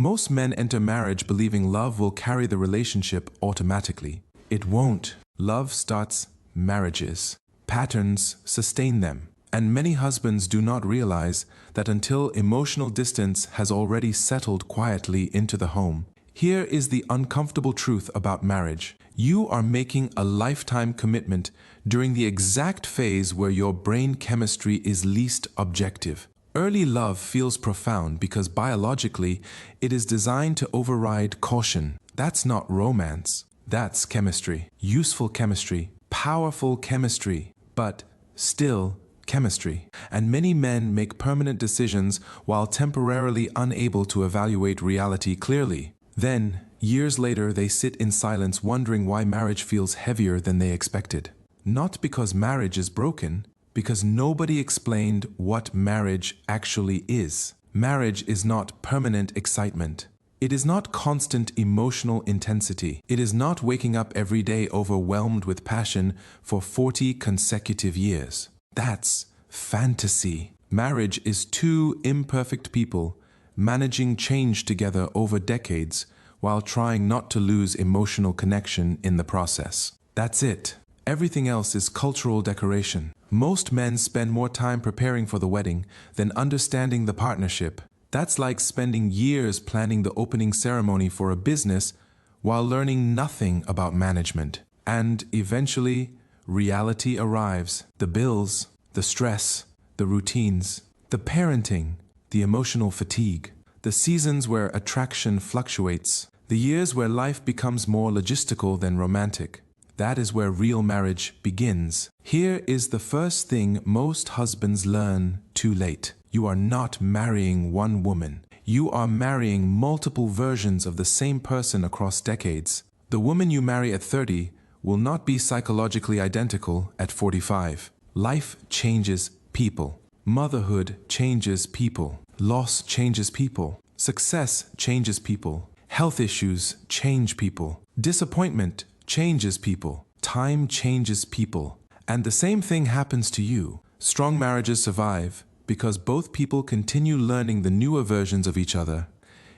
Most men enter marriage believing love will carry the relationship automatically. It won't. Love starts marriages. Patterns sustain them. And many husbands do not realize that until emotional distance has already settled quietly into the home. Here is the uncomfortable truth about marriage. You are making a lifetime commitment during the exact phase where your brain chemistry is least objective. Early love feels profound because biologically it is designed to override caution. That's not romance. That's chemistry. Useful chemistry. Powerful chemistry. But still chemistry. And many men make permanent decisions while temporarily unable to evaluate reality clearly. Then, years later, they sit in silence wondering why marriage feels heavier than they expected. Not because marriage is broken, because nobody explained what marriage actually is. Marriage is not permanent excitement. It is not constant emotional intensity. It is not waking up every day overwhelmed with passion for 40 consecutive years. That's fantasy. Marriage is two imperfect people managing change together over decades while trying not to lose emotional connection in the process. That's it. Everything else is cultural decoration. Most men spend more time preparing for the wedding than understanding the partnership. That's like spending years planning the opening ceremony for a business while learning nothing about management. And eventually, reality arrives. The bills, the stress, the routines, the parenting, the emotional fatigue, the seasons where attraction fluctuates, the years where life becomes more logistical than romantic. That is where real marriage begins. Here is the first thing most husbands learn too late. You are not marrying one woman. You are marrying multiple versions of the same person across decades. The woman you marry at 30 will not be psychologically identical at 45. Life changes people. Motherhood changes people. Loss changes people. Success changes people. Health issues change people. Disappointment changes people. Time changes people. And the same thing happens to you. Strong marriages survive because both people continue learning the newer versions of each other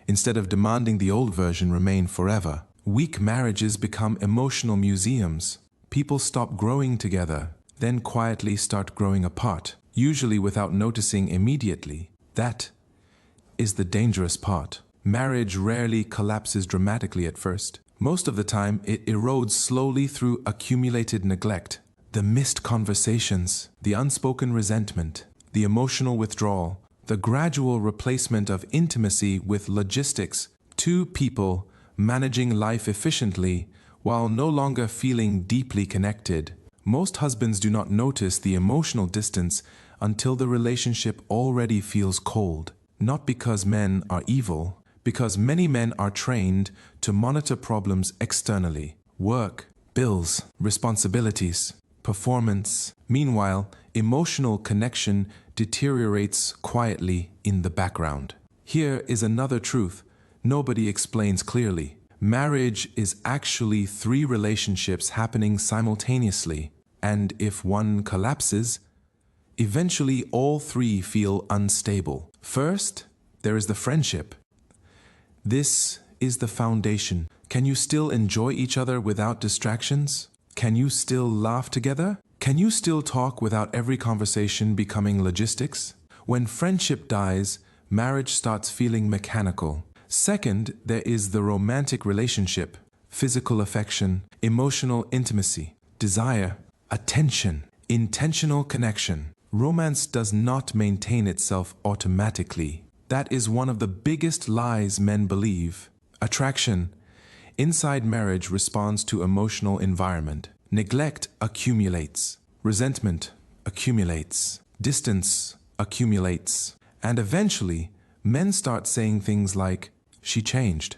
instead of demanding the old version remain forever. Weak marriages become emotional museums. People stop growing together, then quietly start growing apart, usually without noticing immediately. That is the dangerous part. Marriage rarely collapses dramatically at first. Most of the time, it erodes slowly through accumulated neglect. The missed conversations, the unspoken resentment, the emotional withdrawal, the gradual replacement of intimacy with logistics. Two people managing life efficiently while no longer feeling deeply connected. Most husbands do not notice the emotional distance until the relationship already feels cold. Not because men are evil, because many men are trained to monitor problems externally. Work, bills, responsibilities, performance. Meanwhile, emotional connection deteriorates quietly in the background. Here is another truth nobody explains clearly. Marriage is actually three relationships happening simultaneously, and if one collapses, eventually all three feel unstable. First, there is the friendship. This is the foundation. Can you still enjoy each other without distractions? Can you still laugh together? Can you still talk without every conversation becoming logistics? When friendship dies, marriage starts feeling mechanical. Second, there is the romantic relationship, physical affection, emotional intimacy, desire, attention, intentional connection. Romance does not maintain itself automatically. That is one of the biggest lies men believe. Attraction inside marriage responds to emotional environment. Neglect accumulates. Resentment accumulates. Distance accumulates. And eventually, men start saying things like, "She changed."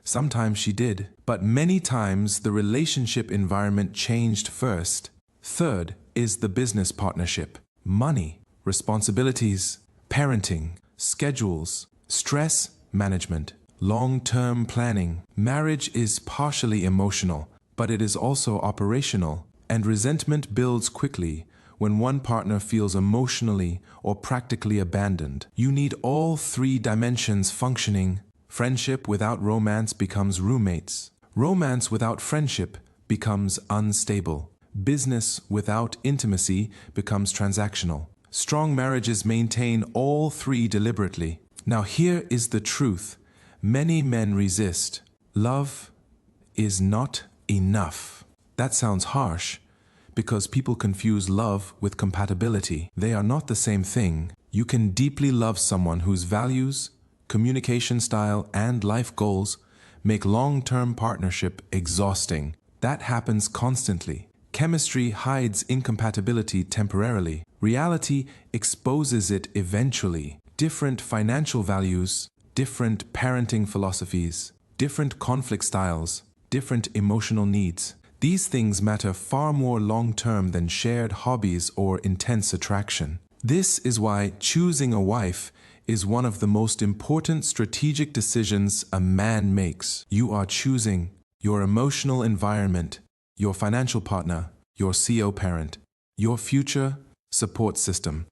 Sometimes she did, but many times the relationship environment changed first. Third is the business partnership. Money, responsibilities, parenting, schedules, stress management, long-term planning. Marriage is partially emotional, but it is also operational, and resentment builds quickly when one partner feels emotionally or practically abandoned. You need all three dimensions functioning Friendship without romance becomes roommates. Romance without friendship becomes unstable. Business without intimacy becomes transactional. Strong marriages maintain all three deliberately. Now here is the truth. Many men resist. Love is not enough. That sounds harsh because people confuse love with compatibility. They are not the same thing. You can deeply love someone whose values, communication style, and life goals make long-term partnership exhausting. That happens constantly. Chemistry hides incompatibility temporarily. Reality exposes it eventually. Different financial values, different parenting philosophies, different conflict styles, different emotional needs. These things matter far more long-term than shared hobbies or intense attraction. This is why choosing a wife is one of the most important strategic decisions a man makes. You are choosing your emotional environment, your financial partner, your co-parent, your future support system.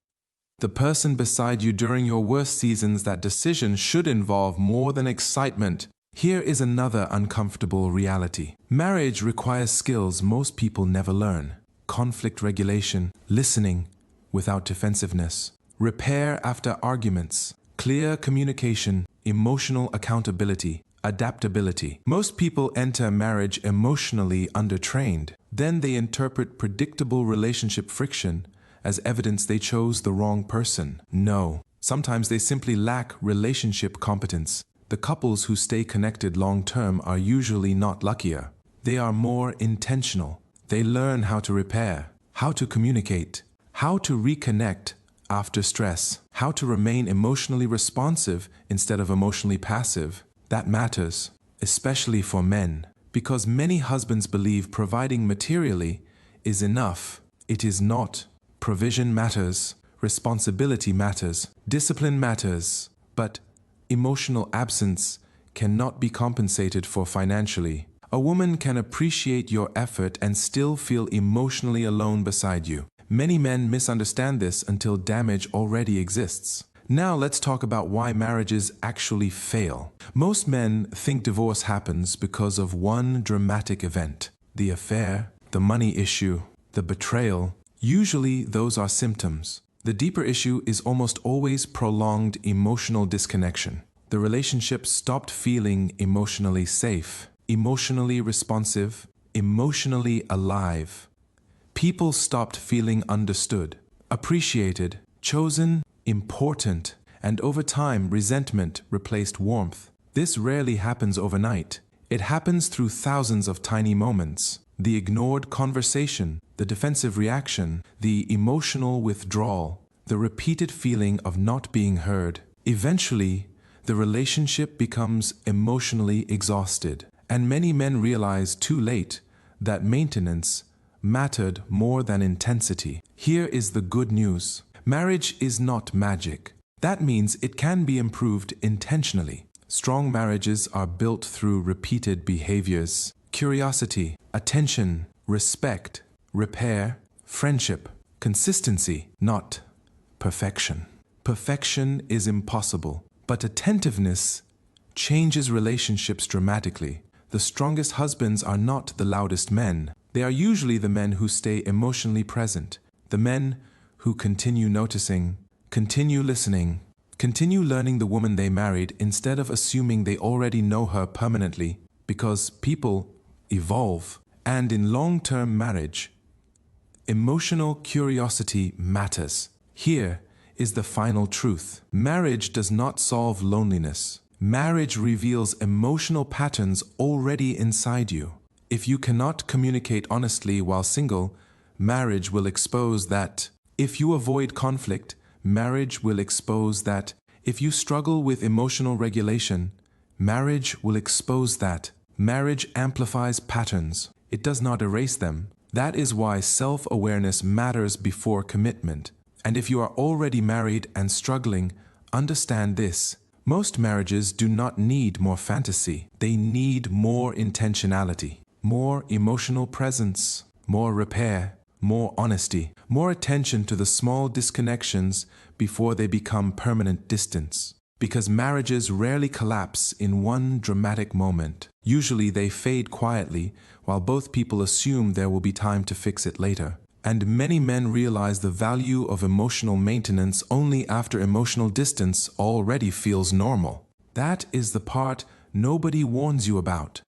The person beside you during your worst seasons. That decision should involve more than excitement. Here is another uncomfortable reality. Marriage requires skills most people never learn. Conflict regulation, listening without defensiveness, repair after arguments, clear communication, emotional accountability, adaptability. Most people enter marriage emotionally undertrained. Then they interpret predictable relationship friction as evidence they chose the wrong person. No, sometimes they simply lack relationship competence. The couples who stay connected long-term are usually not luckier. They are more intentional. They learn how to repair, how to communicate, how to reconnect after stress, how to remain emotionally responsive instead of emotionally passive. That matters, especially for men, because many husbands believe providing materially is enough. It is not. Provision matters, responsibility matters, discipline matters, but emotional absence cannot be compensated for financially. A woman can appreciate your effort and still feel emotionally alone beside you. Many men misunderstand this until damage already exists. Now let's talk about why marriages actually fail. Most men think divorce happens because of one dramatic event: the affair, the money issue, the betrayal. Usually those are symptoms. The deeper issue is almost always prolonged emotional disconnection. The relationship stopped feeling emotionally safe, emotionally responsive, emotionally alive. People stopped feeling understood, appreciated, chosen, important, and over time resentment replaced warmth. This rarely happens overnight. It happens through thousands of tiny moments. The ignored conversation, the defensive reaction, the emotional withdrawal, the repeated feeling of not being heard. Eventually, the relationship becomes emotionally exhausted, and many men realize too late that maintenance mattered more than intensity. Here is the good news. Marriage is not magic. That means it can be improved intentionally. Strong marriages are built through repeated behaviors: curiosity, attention, respect, repair, friendship, consistency, not perfection. Perfection is impossible, but attentiveness changes relationships dramatically. The strongest husbands are not the loudest men. They are usually the men who stay emotionally present, the men who continue noticing, continue listening, continue learning the woman they married instead of assuming they already know her permanently, because people evolve. And in long-term marriage, emotional curiosity matters. Here is the final truth. Marriage does not solve loneliness. Marriage reveals emotional patterns already inside you. If you cannot communicate honestly while single, marriage will expose that. If you avoid conflict, marriage will expose that. If you struggle with emotional regulation, marriage will expose that. Marriage amplifies patterns. It does not erase them. That is why self-awareness matters before commitment. And if you are already married and struggling, understand this. Most marriages do not need more fantasy. They need more intentionality, more emotional presence, more repair, more honesty, more attention to the small disconnections before they become permanent distance. because marriages rarely collapse in one dramatic moment. Usually they fade quietly, while both people assume there will be time to fix it later. And many men realize the value of emotional maintenance only after emotional distance already feels normal. That is the part nobody warns you about.